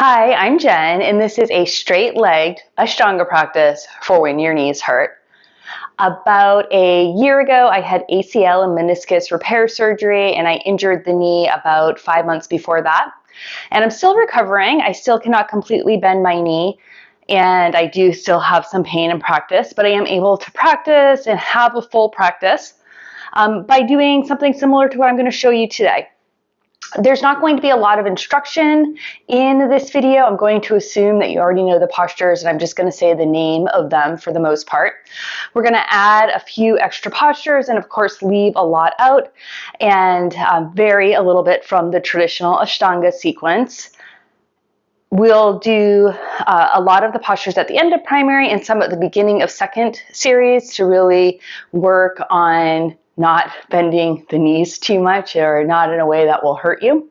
Hi, I'm Jen, and this is a straight-legged Ashtanga practice for when your knees hurt. About a year ago, I had ACL and meniscus repair surgery, and I injured the knee about 5 months before that. And I'm still recovering. I still cannot completely bend my knee, and I do still have some pain in practice, but I am able to practice and have a full practice by doing something similar to what I'm going to show you today. There's not going to be a lot of instruction in this video. I'm going to assume that you already know the postures, and I'm just going to say the name of them for the most part. We're going to add a few extra postures and, of course, leave a lot out and vary a little bit from the traditional Ashtanga sequence. We'll do a lot of the postures at the end of primary and some at the beginning of second series to really work on not bending the knees too much or not in a way that will hurt you.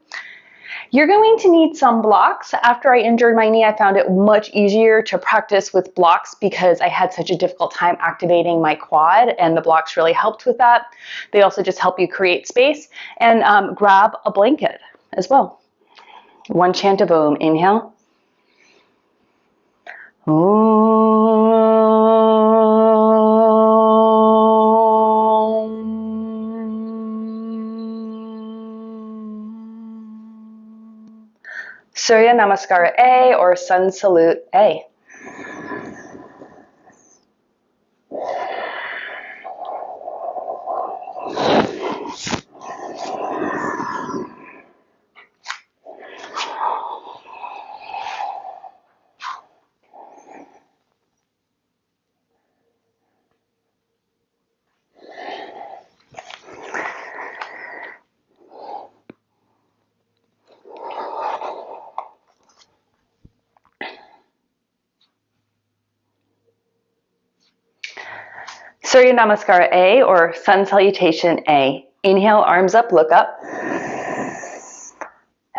You're going to need some blocks. After I injured my knee, I found it much easier to practice with blocks because I had such a difficult time activating my quad, and the blocks really helped with that. They also just help you create space, and grab a blanket as well. One chant of Om. Inhale. Surya Namaskara A or Sun Salute A. Surya Namaskara A or Sun Salutation A. Inhale, arms up, look up.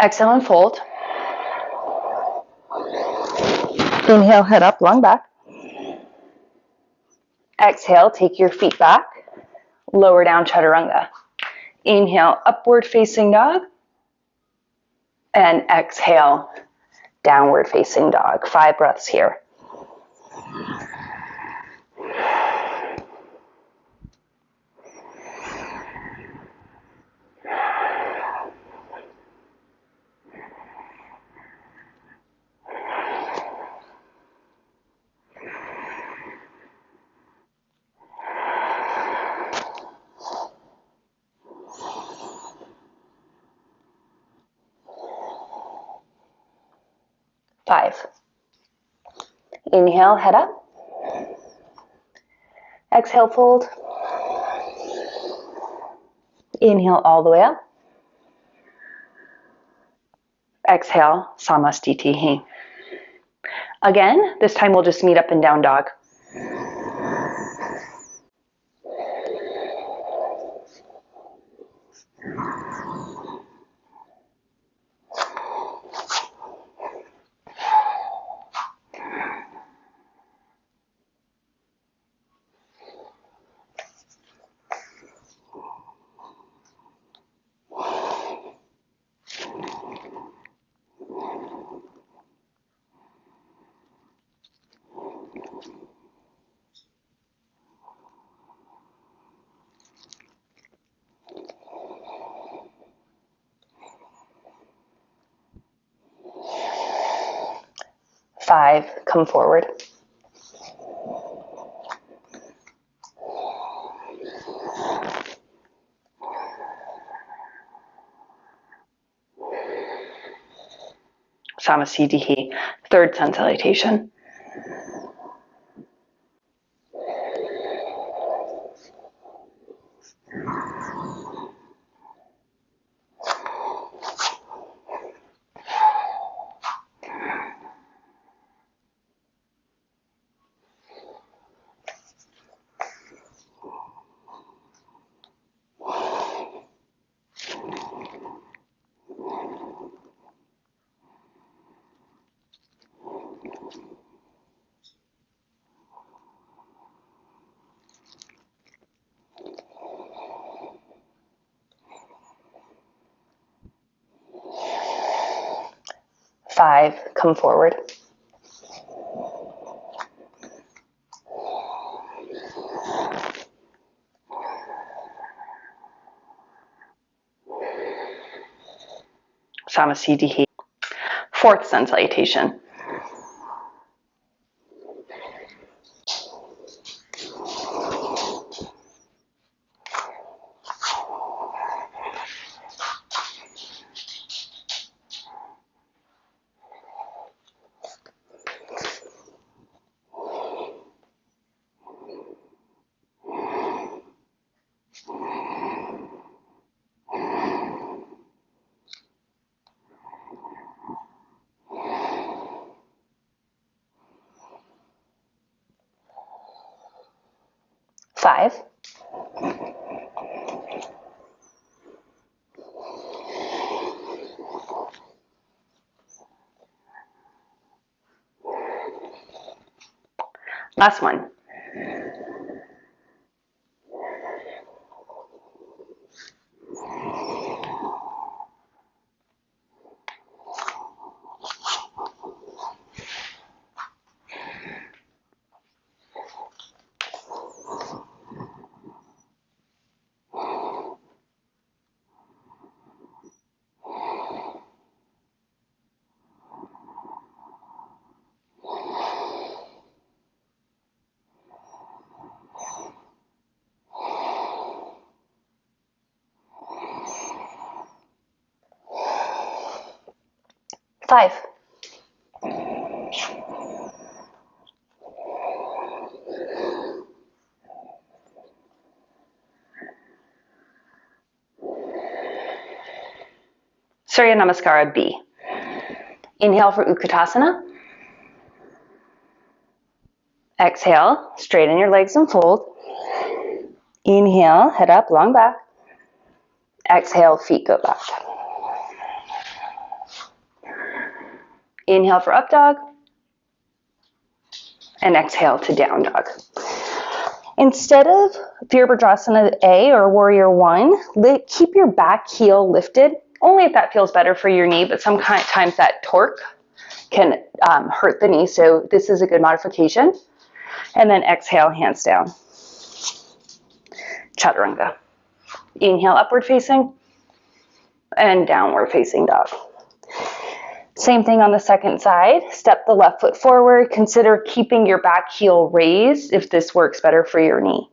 Exhale and fold. Inhale, head up, long back. Exhale, take your feet back. Lower down, chaturanga. Inhale, upward facing dog. And exhale, downward facing dog. 5 breaths here. Five. Inhale, head up. Exhale, fold. Inhale all the way up. Exhale, Samastitihi. Again, this time we'll just meet up in down dog. Five, come forward. Samastitihi, third sun salutation. 5, come forward. Samasthiti. Fourth sun salutation. Five. Last one. Five. Surya Namaskara B. Inhale for Utkatasana. Exhale, straighten your legs and fold. Inhale, head up, long back. Exhale, feet go back. Inhale for up dog. And exhale to down dog. Instead of Virabhadrasana A or Warrior 1, keep your back heel lifted, only if that feels better for your knee, but sometimes that torque can hurt the knee, so this is a good modification. And then exhale, hands down. Chaturanga. Inhale, upward facing, and downward facing dog. Same thing on the second side. Step the left foot forward. Consider keeping your back heel raised if this works better for your knee.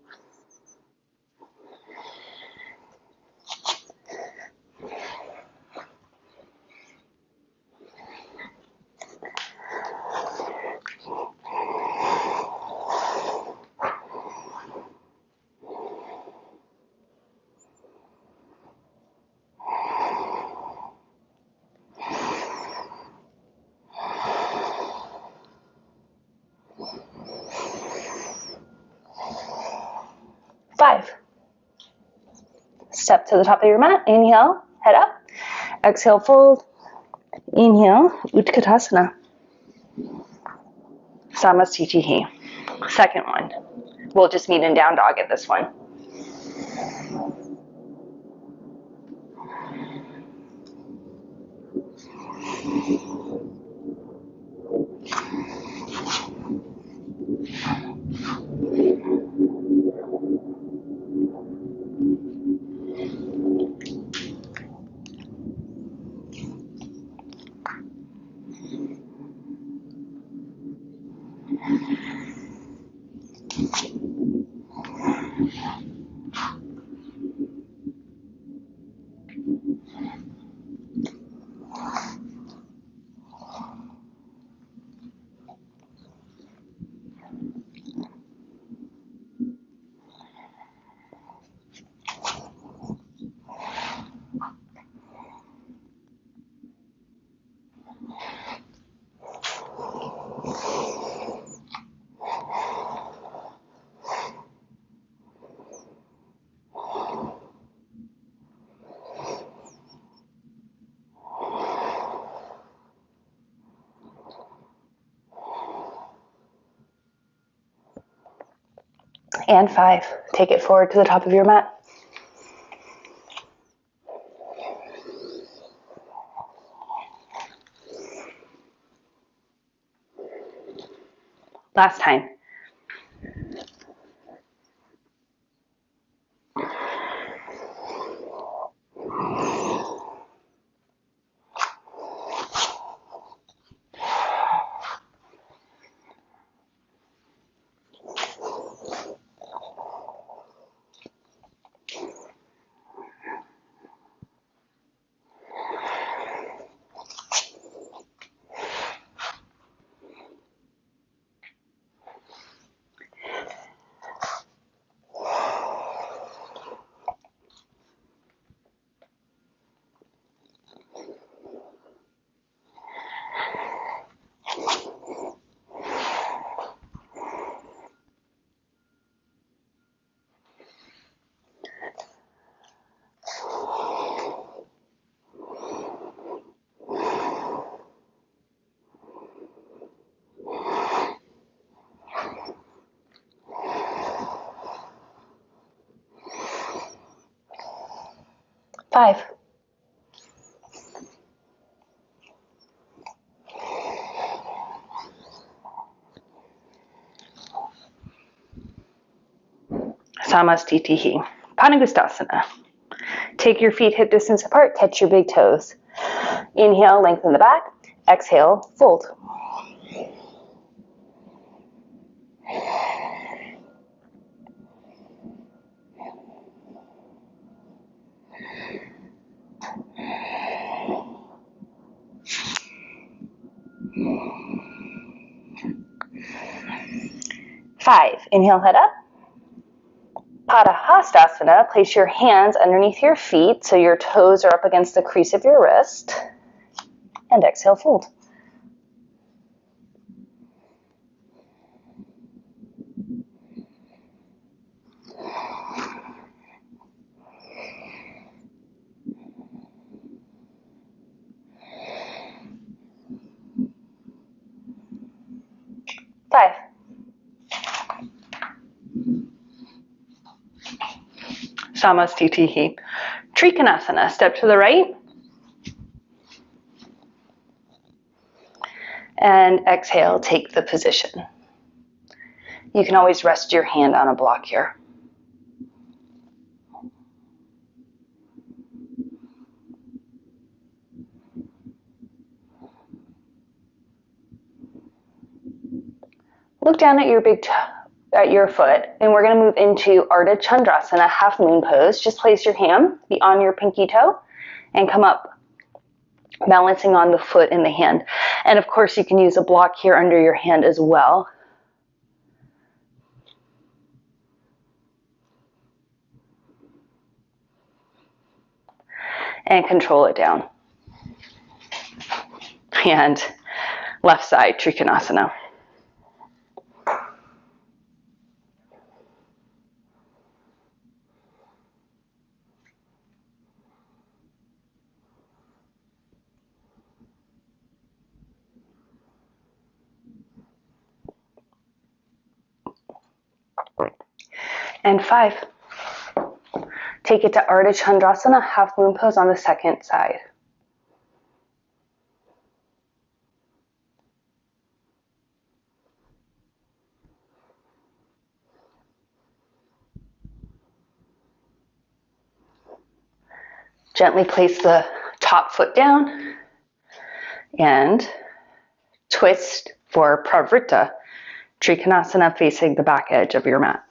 Five. Step to the top of your mat. Inhale, head up. Exhale, fold. Inhale, Utkatasana. Samasthiti. Second one. We'll just meet in down dog at this one. And five. Take it forward to the top of your mat. Last time. Five. Samastitihi. Panagustasana. Take your feet hip distance apart, touch your big toes. Inhale, lengthen the back. Exhale, fold. Five. Inhale, head up. Padahastasana. Place your hands underneath your feet so your toes are up against the crease of your wrist. And exhale, fold. Five. Samastitihi. Trikonasana. Step to the right. And exhale, take the position. You can always rest your hand on a block here. Look down at your at your foot, and we're going to move into Ardha Chandrasana, half moon pose. Just place your hand on your pinky toe and come up, balancing on the foot and the hand. And of course, you can use a block here under your hand as well. And control it down. And left side, Trikonasana. And five. Take it to Ardha Chandrasana, half moon pose on the second side. Gently place the top foot down and twist for Pravrita, Trikonasana, facing the back edge of your mat.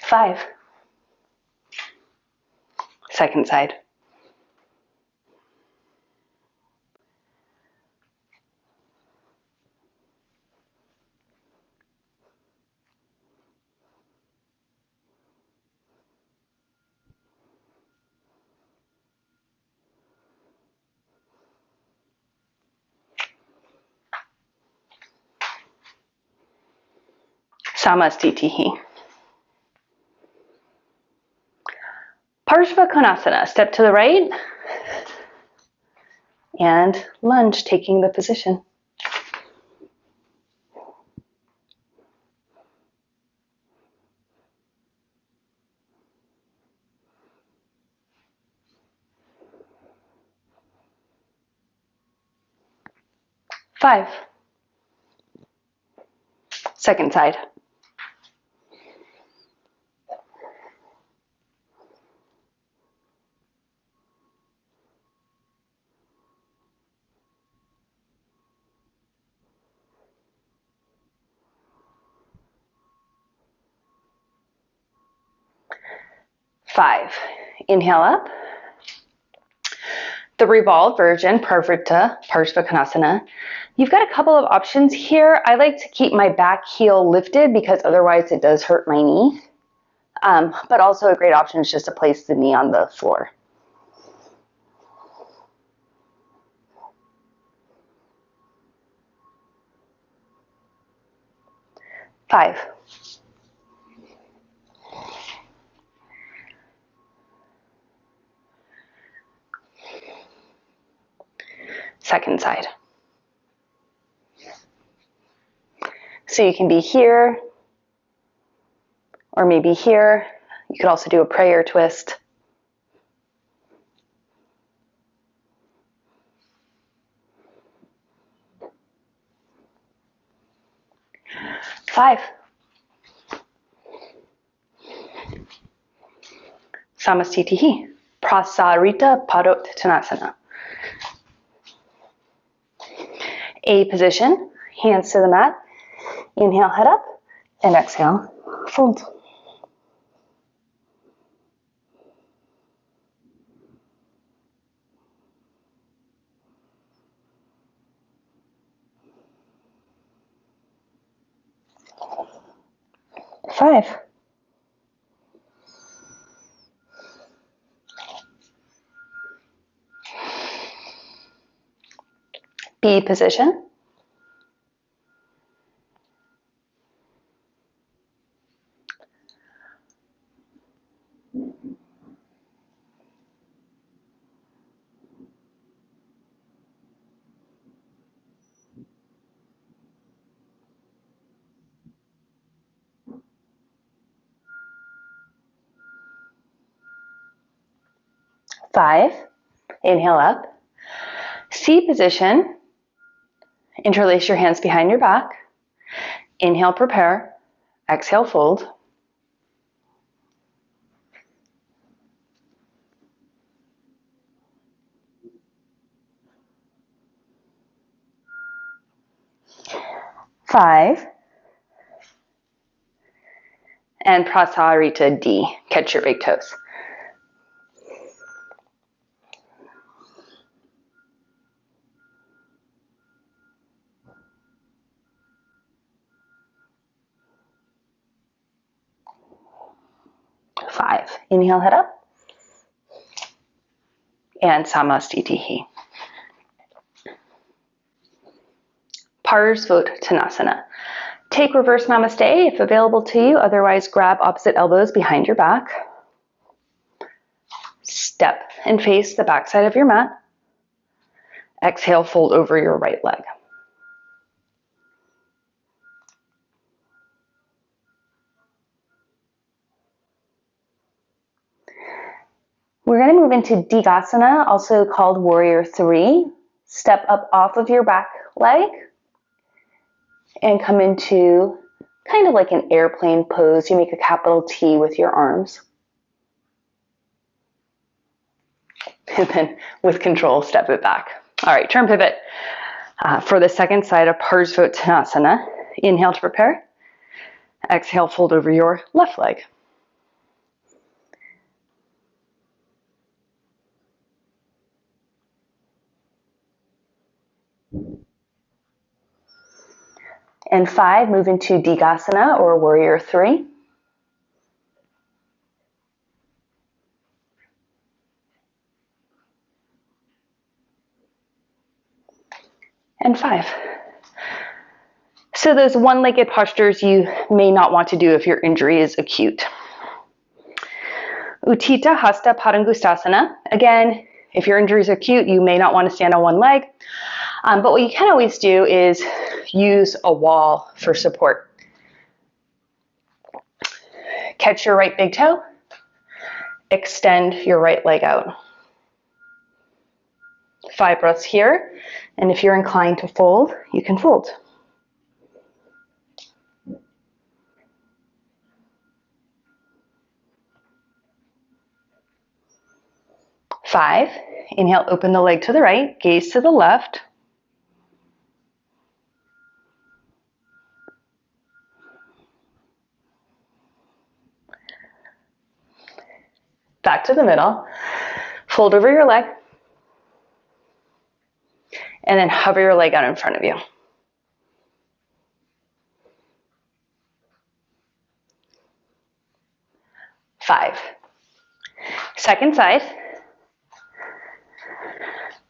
Five. Second side. Samastitihi. Parshva Konasana. Step to the right. and lunge, taking the position. Five. Second side. Five. Inhale up. The revolved version, Parvrita Parsvakonasana. You've got a couple of options here. I like to keep my back heel lifted because otherwise it does hurt my knee. But also a great option is just to place the knee on the floor. Five. Second side. So you can be here, or maybe here. You could also do a prayer twist. Five. Samastitihi, Prasarita Padottanasana. A position, hands to the mat. Inhale, head up, and exhale, fold. Five. B position. Five. Inhale up. C position. Interlace your hands behind your back. Inhale, prepare. Exhale, fold. Five. And Prasarita D. Catch your big toes. Five. Inhale, head up. And Samastitihi. Parsvottanasana. Take reverse namaste if available to you. Otherwise, grab opposite elbows behind your back. Step and face the backside of your mat. Exhale, fold over your right leg. We're going to move into Digasana, also called Warrior 3. Step up off of your back leg and come into kind of like an airplane pose. You make a capital T with your arms. And then with control, step it back. All right, turn pivot for the second side of Parsvottanasana. Inhale to prepare. Exhale, fold over your left leg. And five, move into Digasana or Warrior 3. And five. So those one-legged postures you may not want to do if your injury is acute. Utthita Hasta Padangustasana. Again, If your injury is acute, you may not want to stand on one leg. But what you can always do is use a wall for support. Catch your right big toe. Extend your right leg out. 5 breaths here. And if you're inclined to fold, you can fold. 5. Inhale, open the leg to the right, gaze to the left. Back to the middle. Fold over your leg. And then hover your leg out in front of you. 5. Second side.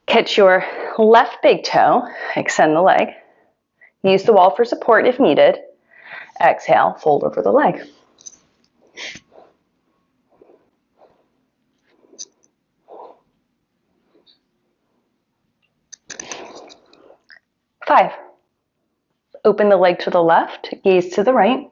Catch your left big toe, extend the leg. Use the wall for support if needed. Exhale, fold over the leg. 5. Open the leg to the left, gaze to the right.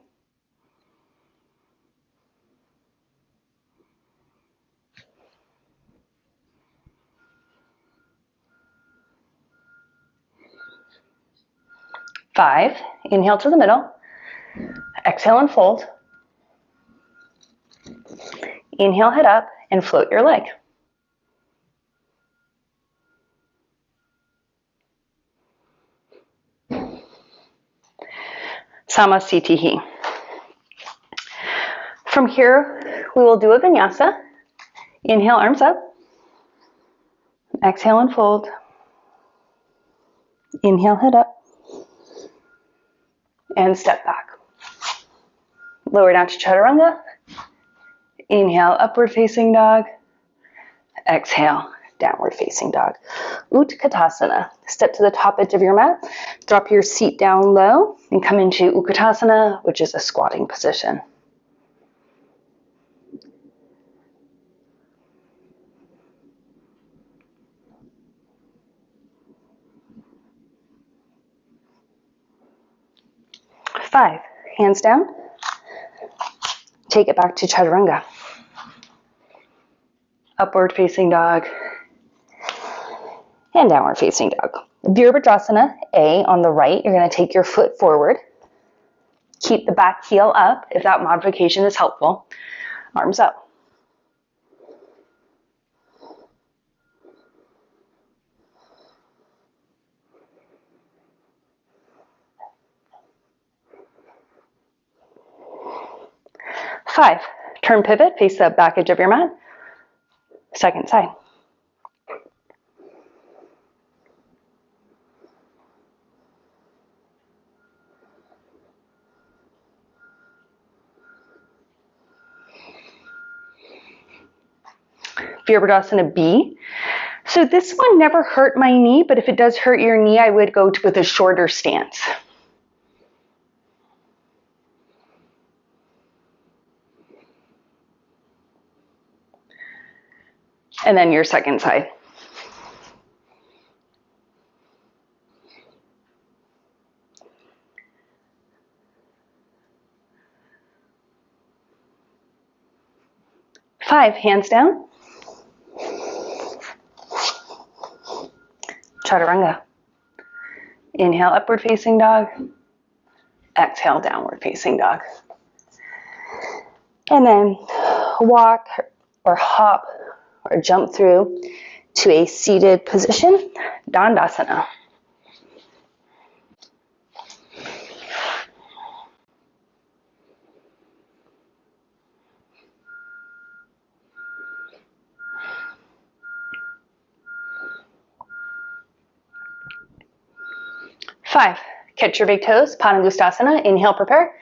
5. Inhale to the middle. Exhale and fold. Inhale, head up and float your leg. Samasthiti. From here, we will do a vinyasa. Inhale, arms up. Exhale and fold. Inhale, head up. And step back. Lower down to chaturanga. Inhale, upward facing dog. Exhale, downward facing dog. Utkatasana. Step to the top edge of your mat. Drop your seat down low and come into Utkatasana, which is a squatting position. Five, hands down. Take it back to chaturanga. Upward facing dog and downward facing dog. Virabhadrasana, A on the right, you're going to take your foot forward. Keep the back heel up if that modification is helpful. Arms up. Five, turn pivot, face the back edge of your mat. Second side. Virabhadrasana B. So this one never hurt my knee, but if it does hurt your knee, I would go with a shorter stance. And then your second side. Five, hands down. Chaturanga. Inhale, upward facing dog. Exhale, downward facing dog. And then walk or hop or jump through to a seated position, Dandasana. Five, catch your big toes, Panagustasana. Inhale, prepare.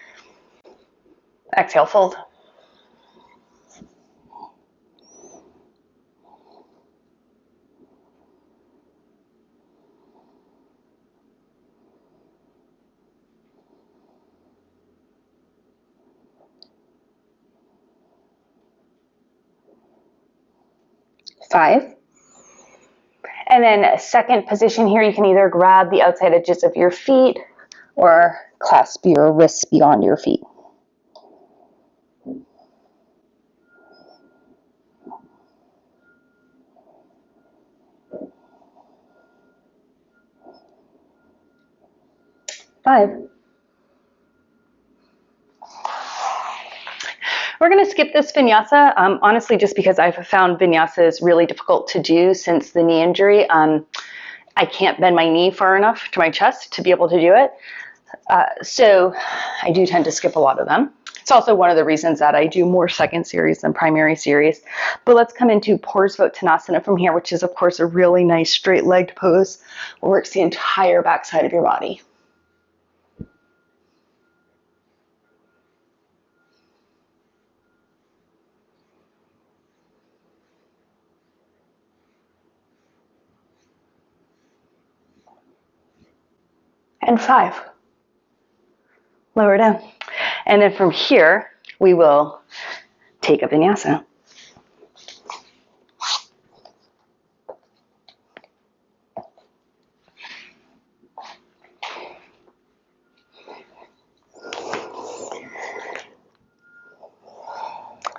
Exhale, fold. Five, And then second position here, you can either grab the outside edges of your feet or clasp your wrists beyond your feet. Five. We're going to skip this vinyasa, honestly, just because I've found vinyasas really difficult to do since the knee injury. I can't bend my knee far enough to my chest to be able to do it. So I do tend to skip a lot of them. It's also one of the reasons that I do more second series than primary series. But let's come into Parsvottanasana from here, which is, of course, a really nice straight-legged pose. It works the entire backside of your body. And five. Lower down. And then from here, we will take a vinyasa.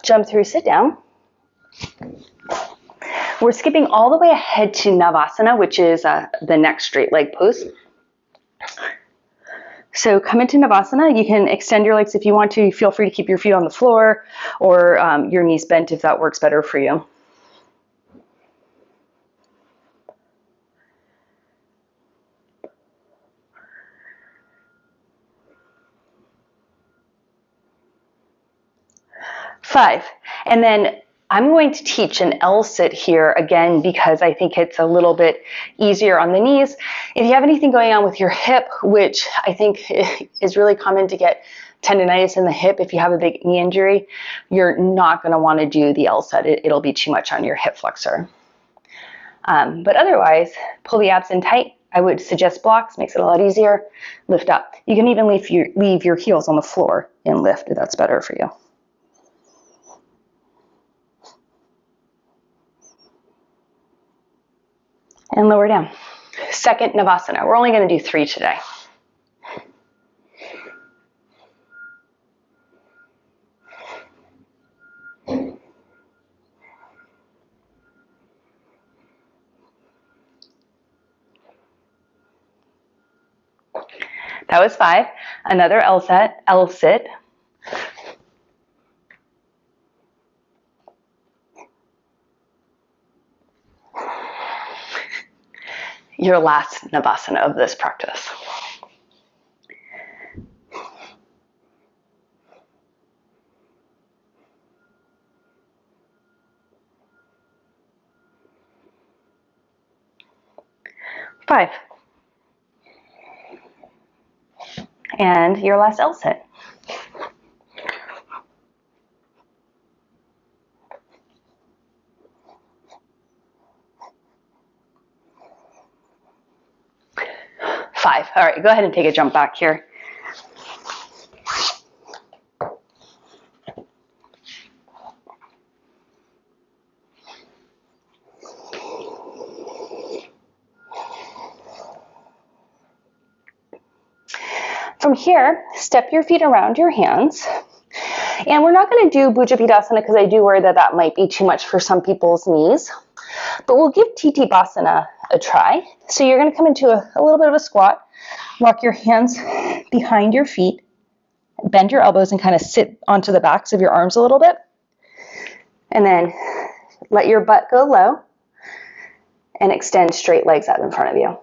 Jump through, sit down. We're skipping all the way ahead to Navasana, which is the next straight leg pose. So come into Navasana. You can extend your legs if you want to. Feel free to keep your feet on the floor or your knees bent if that works better for you. Five. And then I'm going to teach an L-sit here again because I think it's a little bit easier on the knees. If you have anything going on with your hip, which I think is really common to get tendonitis in the hip if you have a big knee injury, you're not going to want to do the L-sit. It'll be too much on your hip flexor. But otherwise, pull the abs in tight. I would suggest blocks, makes it a lot easier. Lift up. You can even leave your heels on the floor and lift if that's better for you. And lower down. Second Navasana. We're only going to do 3 today. That was 5. Another L-sit. Your last Navasana of this practice. Five. And your last L-sit. Five. All right, go ahead and take a jump back here. From here, step your feet around your hands. And we're not going to do Bhujapidasana because I do worry that that might be too much for some people's knees. But we'll give Titipasana a try. So you're going to come into a little bit of a squat. Walk your hands behind your feet. Bend your elbows and kind of sit onto the backs of your arms a little bit. And then let your butt go low and extend straight legs out in front of you.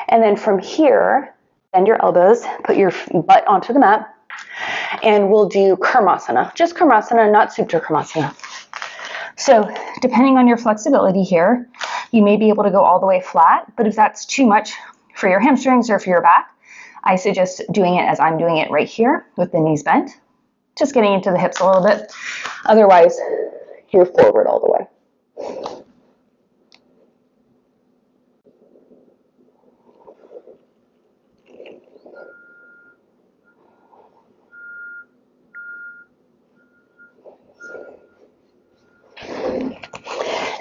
And then from here, bend your elbows, put your butt onto the mat, and we'll do Karmasana. Just Karmasana, not Supta Karmasana. So depending on your flexibility here, you may be able to go all the way flat, but if that's too much for your hamstrings or for your back, I suggest doing it as I'm doing it right here with the knees bent, just getting into the hips a little bit. Otherwise, you're forward all the way.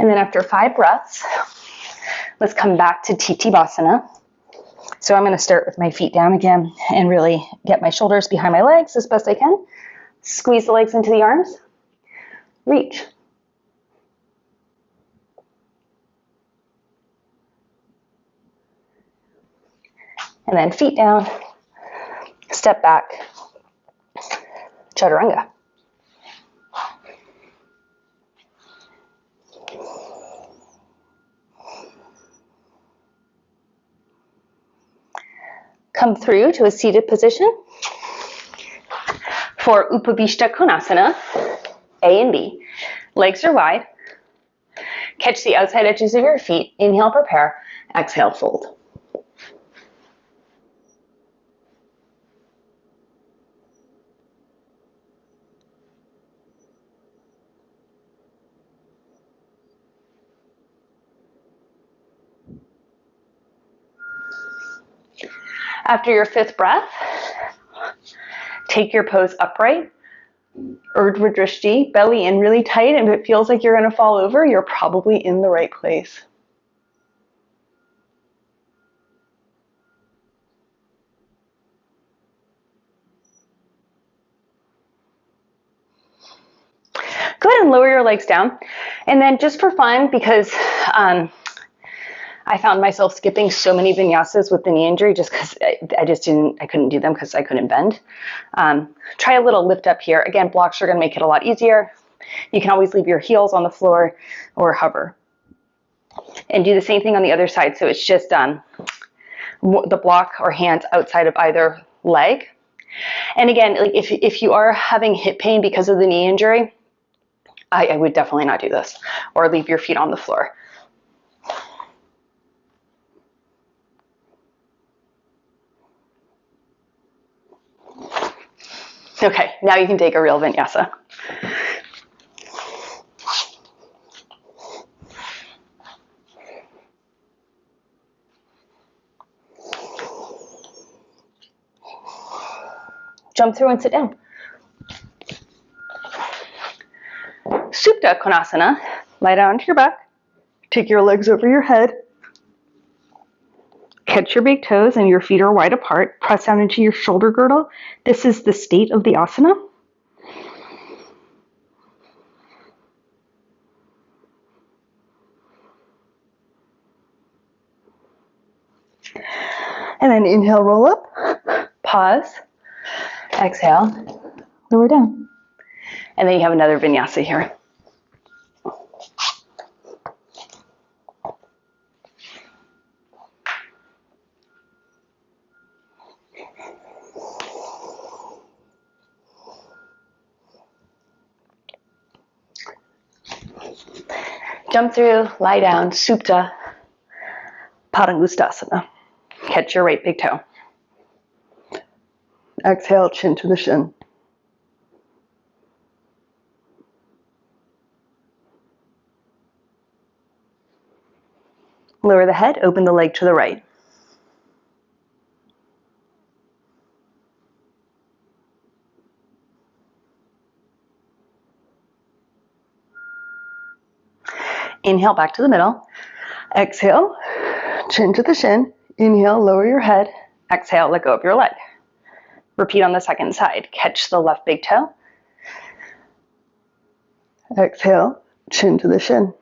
And then after 5 breaths, let's come back to Titibhasana. So I'm going to start with my feet down again and really get my shoulders behind my legs as best I can. Squeeze the legs into the arms. Reach. And then feet down, step back, chaturanga. Come through to a seated position for Upavishta Konasana, A and B. Legs are wide. Catch the outside edges of your feet. Inhale, prepare. Exhale, fold. After your 5th breath, take your pose upright. Urdhva Drishti, belly in really tight, and if it feels like you're going to fall over, you're probably in the right place. Go ahead and lower your legs down. And then just for fun, because I found myself skipping so many vinyasas with the knee injury just because I couldn't do them because I couldn't bend. Try a little lift up here. Again, blocks are going to make it a lot easier. You can always leave your heels on the floor or hover. And do the same thing on the other side. So it's just the block or hands outside of either leg. And again, like if you are having hip pain because of the knee injury, I would definitely not do this, or leave your feet on the floor. Okay, now you can take a real vinyasa. Jump through and sit down. Supta Konasana. Lie down onto your back. Take your legs over your head. Catch your big toes and your feet are wide apart. Press down into your shoulder girdle. This is the state of the asana. And then inhale, roll up. Pause. Exhale, lower down. And then you have another vinyasa here. Jump through, lie down, Supta Padangusthasana. Catch your right big toe. Exhale, chin to the shin. Lower the head, open the leg to the right. Inhale back to the middle. Exhale, chin to the shin. Inhale, lower your head. Exhale, let go of your leg. Repeat on the second side. Catch the left big toe. Exhale, chin to the shin.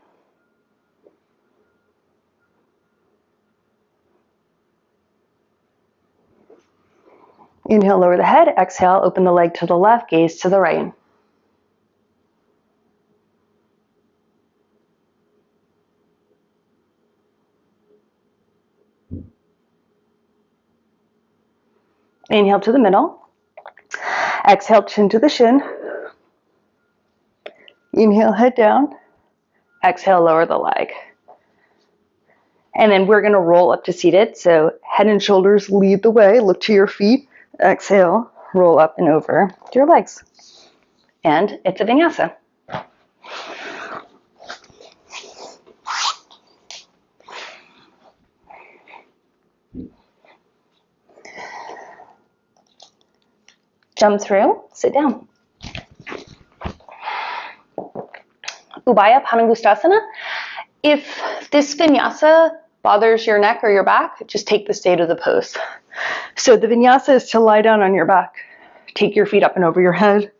Inhale, lower the head. Exhale, open the leg to the left, gaze to the right. Inhale to the middle. Exhale, chin to the shin. Inhale, head down. Exhale, lower the leg. And then we're going to roll up to seated. So head and shoulders lead the way. Look to your feet. Exhale, roll up and over to your legs. And it's a vinyasa. Jump through, sit down. Ubaya Padangusthasana. If this vinyasa bothers your neck or your back, just take the state of the pose. So the vinyasa is to lie down on your back, take your feet up and over your head,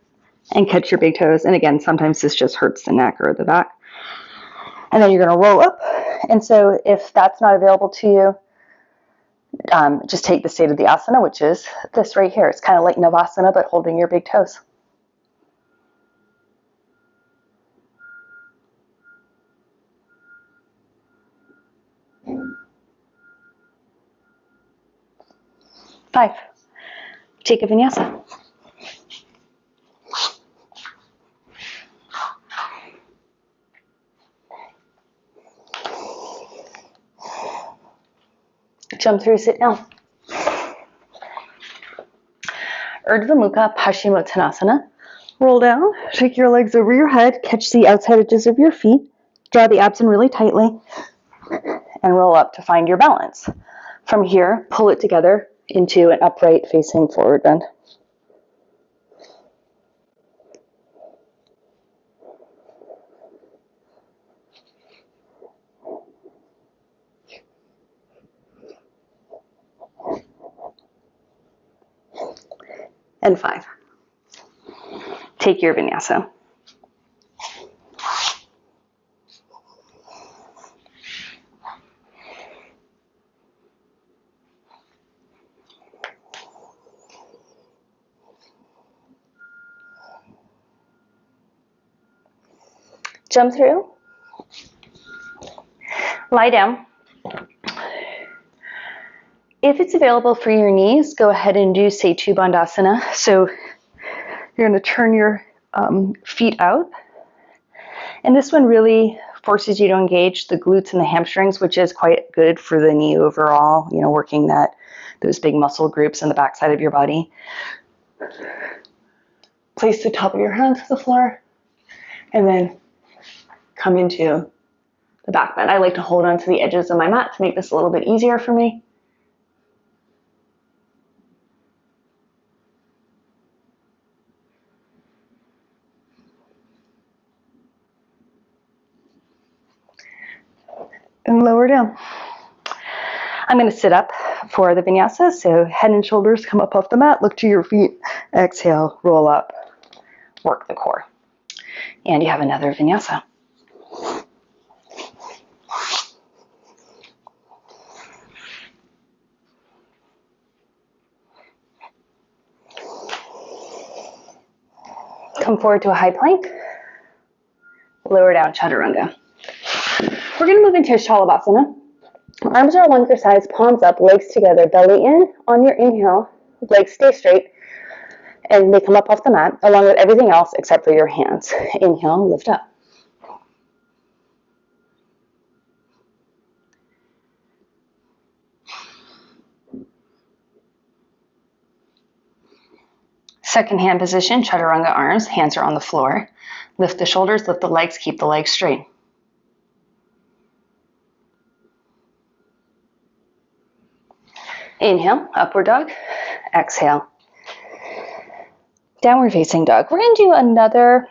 and catch your big toes. And again, sometimes this just hurts the neck or the back. And then you're going to roll up. And so if that's not available to you, just take the state of the asana, which is this right here. It's kind of like Navasana, but holding your big toes. Five. Take a vinyasa. Jump through, sit down. Urdhva Mukha Paschimottanasana. Roll down, shake your legs over your head, catch the outside edges of your feet, draw the abs in really tightly, and roll up to find your balance. From here, pull it together into an upright facing forward bend. And 5. Take your vinyasa. Jump through. Lie down. If it's available for your knees, go ahead and do Setu Bandhasana. So you're going to turn your feet out. And this one really forces you to engage the glutes and the hamstrings, which is quite good for the knee overall, you know, working those big muscle groups in the backside of your body. Place the top of your hand to the floor and then come into the back bend. I like to hold on to the edges of my mat to make this a little bit easier for me. And lower down. I'm going to sit up for the vinyasa, so head and shoulders come up off the mat, look to your feet, exhale, roll up, work the core. And you have another vinyasa. Come forward to a high plank, lower down, chaturanga. We're going to move into Shalabhasana. Arms are one for size, palms up, legs together, belly in. On your inhale, legs stay straight, and they come up off the mat, along with everything else except for your hands. Inhale, lift up. Second hand position, chaturanga arms, hands are on the floor. Lift the shoulders, lift the legs, keep the legs straight. Inhale, upward dog. Exhale, downward facing dog. We're going to do another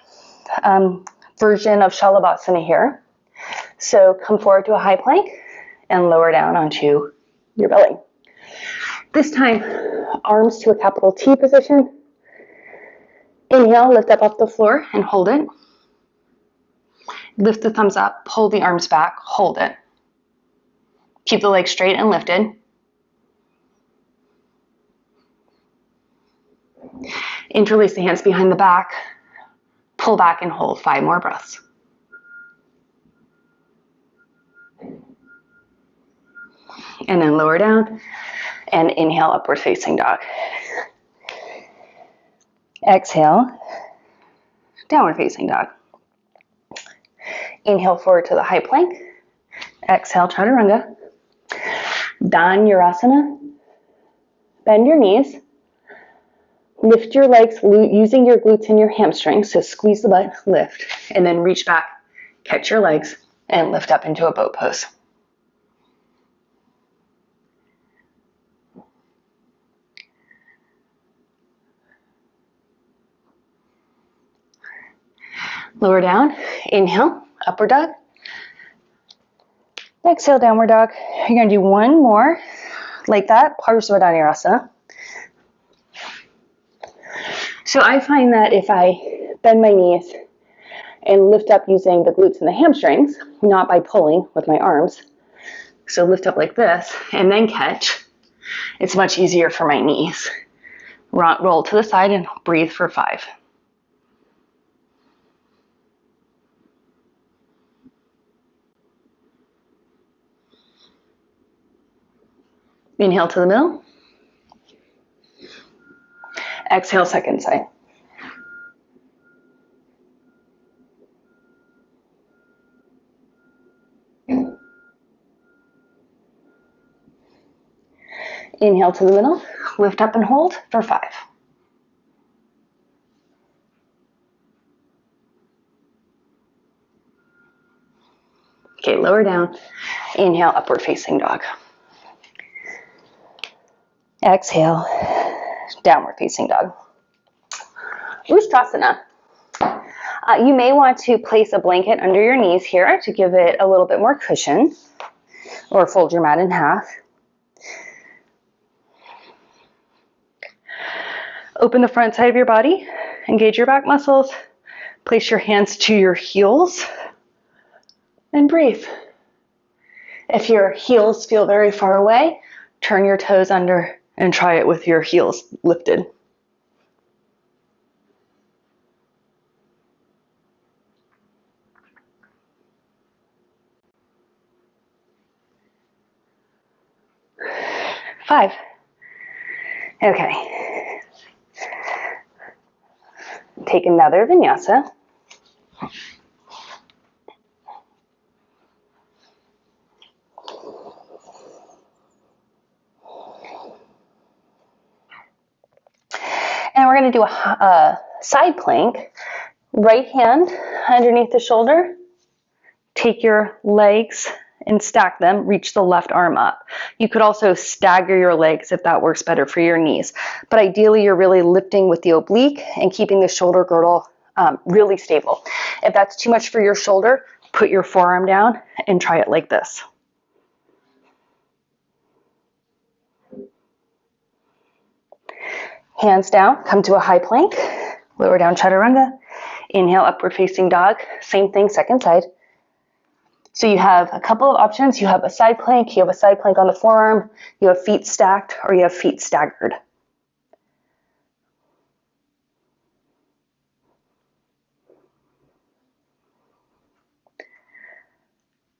version of Shalabhasana here. So come forward to a high plank and lower down onto your belly. This time, arms to a capital T position. Inhale, lift up off the floor and hold it. Lift the thumbs up, pull the arms back, hold it. Keep the legs straight and lifted. Interlace the hands behind the back, pull back and hold 5 more breaths. And then lower down and inhale, upward facing dog. Exhale, downward facing dog. Inhale forward to the high plank. Exhale, chaturanga. Dhanurasana. Bend your knees. Lift your legs using your glutes and your hamstrings. So squeeze the butt, lift, and then reach back, catch your legs, and lift up into a boat pose. Lower down, inhale, upward dog. Exhale, downward dog. You're gonna do one more like that, Parsvadhanurasana. So I find that if I bend my knees and lift up using the glutes and the hamstrings, not by pulling with my arms, so lift up like this and then catch, it's much easier for my knees. Roll to the side and breathe for 5. Inhale to the middle. Exhale, second side. Inhale to the middle. Lift up and hold for 5. Okay, lower down. Inhale, upward facing dog. Exhale, downward facing dog. Ustrasana. You may want to place a blanket under your knees here to give it a little bit more cushion, or fold your mat in half. Open the front side of your body, engage your back muscles, place your hands to your heels, and breathe. If your heels feel very far away, turn your toes under and try it with your heels lifted. Five. Okay. Take another vinyasa. And we're going to do a side plank. Right hand underneath the shoulder. Take your legs and stack them. Reach the left arm up. You could also stagger your legs if that works better for your knees. But ideally, you're really lifting with the oblique and keeping the shoulder girdle really stable. If that's too much for your shoulder, put your forearm down and try it like this. Hands down, come to a high plank, lower down chaturanga, inhale, upward facing dog, same thing, second side. So you have a couple of options. You have a side plank, you have a side plank on the forearm, you have feet stacked, or you have feet staggered.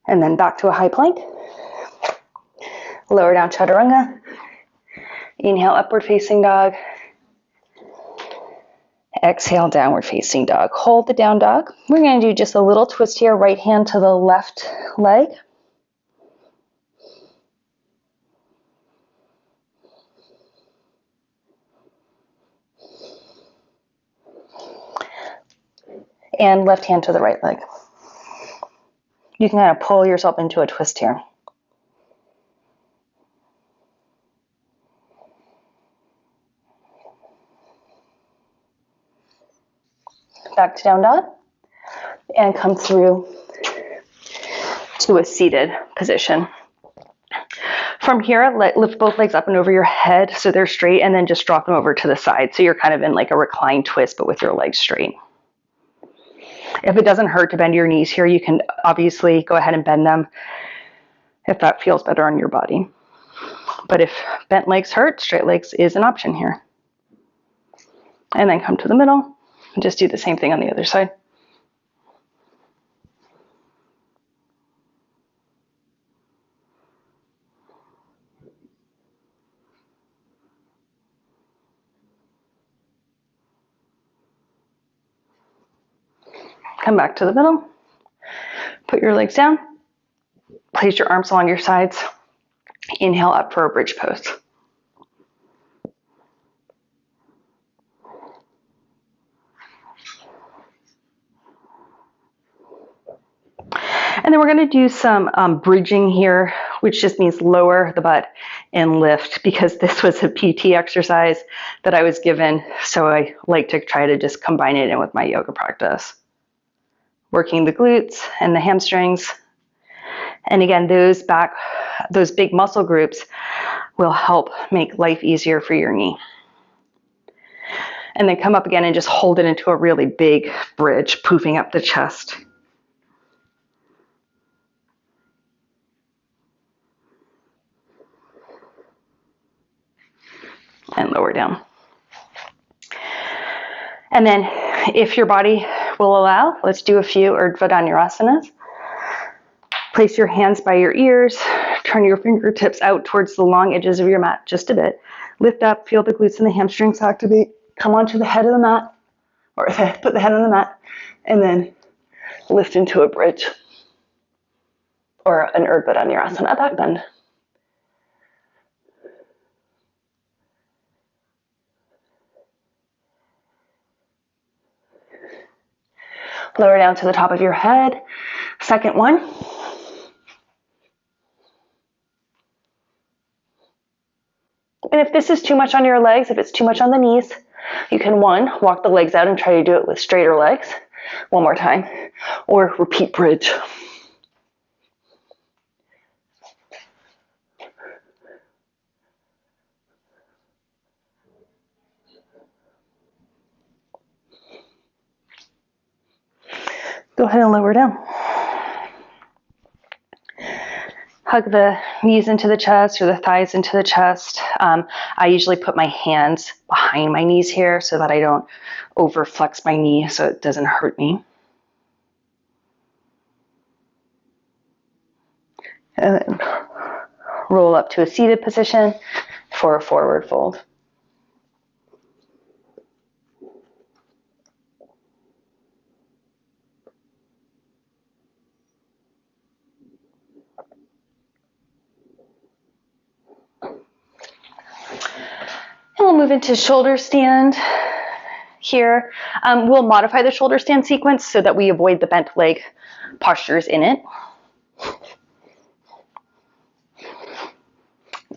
And then back to a high plank, lower down chaturanga, inhale, upward facing dog, exhale, downward facing dog. Hold the down dog. We're going to do just a little twist here, right hand to the left leg. And left hand to the right leg. You can kind of pull yourself into a twist here. Back to down dog. And come through to a seated position. From here, lift both legs up and over your head so they're straight, and then just drop them over to the side. So you're kind of in like a reclined twist, but with your legs straight. If it doesn't hurt to bend your knees here, you can obviously go ahead and bend them if that feels better on your body. But if bent legs hurt, straight legs is an option here. And then come to the middle and just do the same thing on the other side. Come back to the middle, put your legs down, place your arms along your sides, inhale up for a bridge pose. And then we're going to do some bridging here, which just means lower the butt and lift, because this was a PT exercise that I was given, so I like to try to just combine it in with my yoga practice. Working the glutes and the hamstrings, And again, those big muscle groups will help make life easier for your knee. And then come up again and just hold it into a really big bridge, poofing up the chest. And lower down. And then if your body will allow, let's do a few Urdhva Dhanurasanas. Place your hands by your ears, turn your fingertips out towards the long edges of your mat just a bit. Lift up, feel the glutes and the hamstrings activate. Come onto the head of the mat, or put the head on the mat, and then lift into a bridge, or an Urdhva Dhanurasana, back bend. Lower down to the top of your head. Second one. And if this is too much on your legs, if it's too much on the knees, you can walk the legs out and try to do it with straighter legs. One more time. Or repeat bridge. Go ahead and lower down. Hug the knees into the chest or the thighs into the chest. I usually put my hands behind my knees here so that I don't overflex my knee so it doesn't hurt me. And then roll up to a seated position for a forward fold. And we'll move into shoulder stand here. We'll modify the shoulder stand sequence so that we avoid the bent leg postures in it.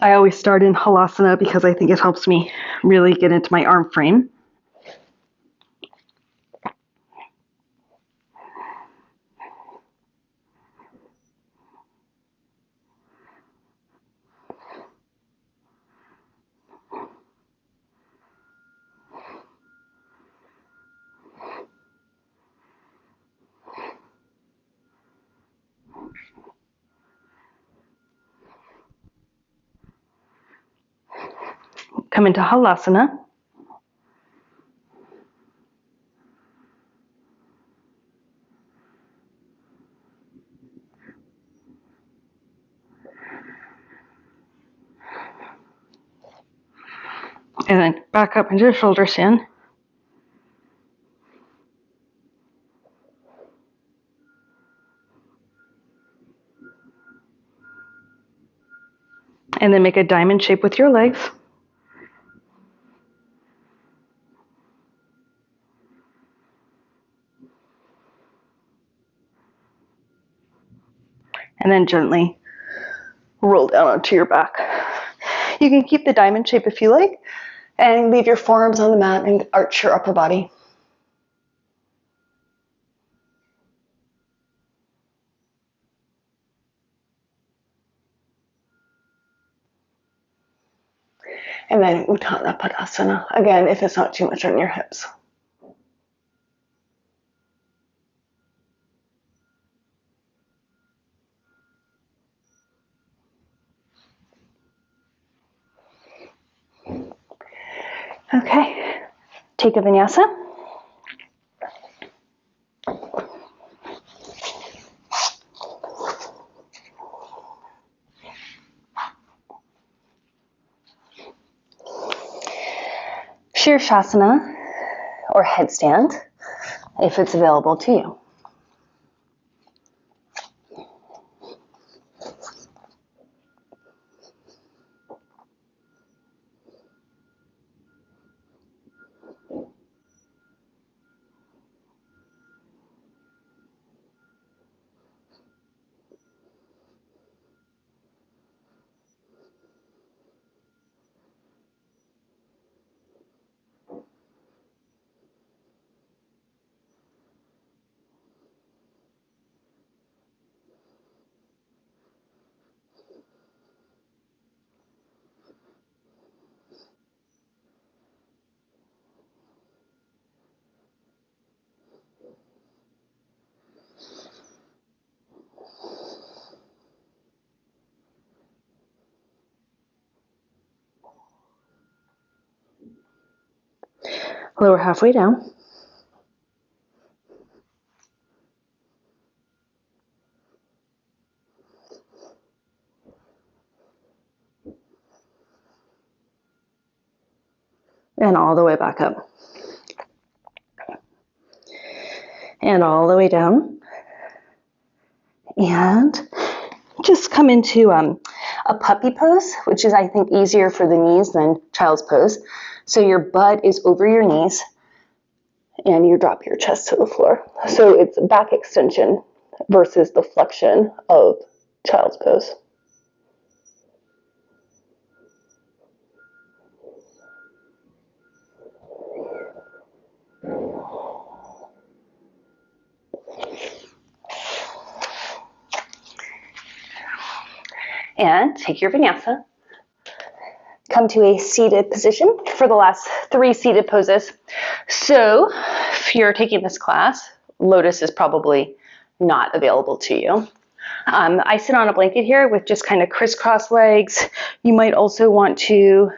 I always start in halasana because I think it helps me really get into my arm frame. Come into halasana. And then back up into shoulder stand. And then make a diamond shape with your legs. And then gently roll down onto your back. You can keep the diamond shape if you like, and leave your forearms on the mat and arch your upper body. And then Utthana Padasana, again, if it's not too much on your hips. Okay, take a vinyasa. Shirshasana, or headstand, if it's available to you. Lower halfway down. And all the way back up. And all the way down. And just come into a puppy pose, which is, I think, easier for the knees than child's pose. So your butt is over your knees and you drop your chest to the floor. So it's back extension versus the flexion of child's pose. And take your vinyasa. Come to a seated position for the last 3 seated poses. So if you're taking this class, lotus is probably not available to you. I sit on a blanket here with just kind of crisscross legs. You might also want to,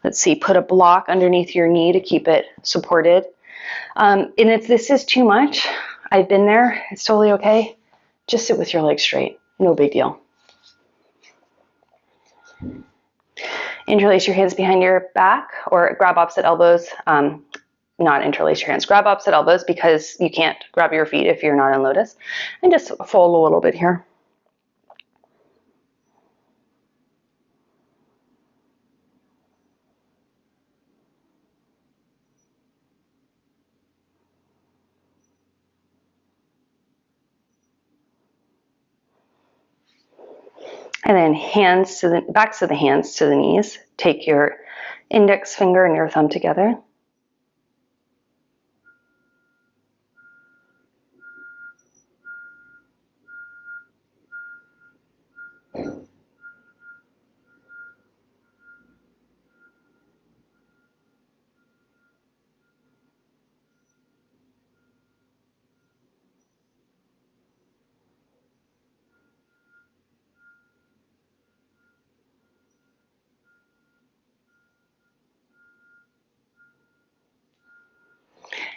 let's see, put a block underneath your knee to keep it supported. And if this is too much, I've been there, it's totally okay. Just sit with your legs straight, no big deal. Interlace your hands behind your back or grab opposite elbows. Not interlace your hands, grab opposite elbows because you can't grab your feet if you're not in lotus. And just fold a little bit here. And then hands to the backs of the hands to the knees. Take your index finger and your thumb together.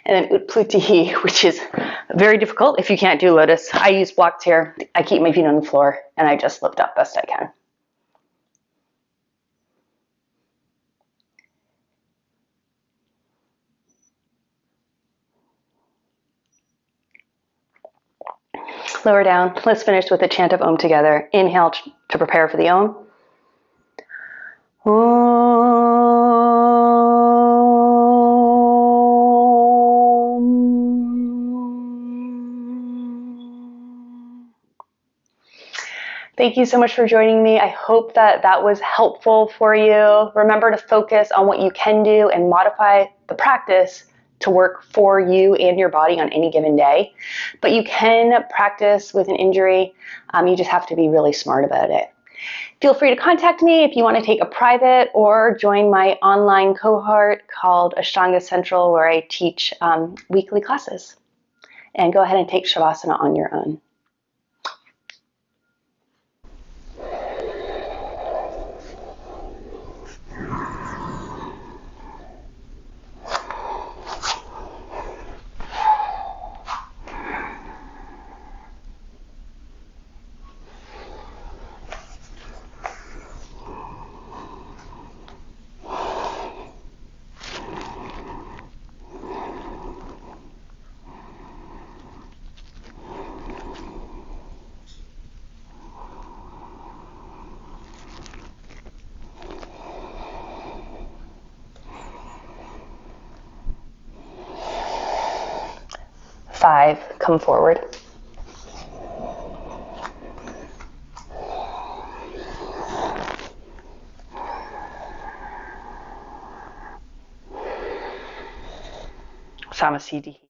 And then Utplutihi, which is very difficult if you can't do lotus. I use blocks here. I keep my feet on the floor and I just lift up best I can. Lower down. Let's finish with a chant of Om together. Inhale to prepare for the Om. Thank you so much for joining me. I hope that was helpful for you. Remember to focus on what you can do and modify the practice to work for you and your body on any given day. But you can practice with an injury. You just have to be really smart about it. Feel free to contact me if you want to take a private or join my online cohort called Ashtanga Central, where I teach weekly classes. And go ahead and take Shavasana on your own. Five, come forward. Samasthiti.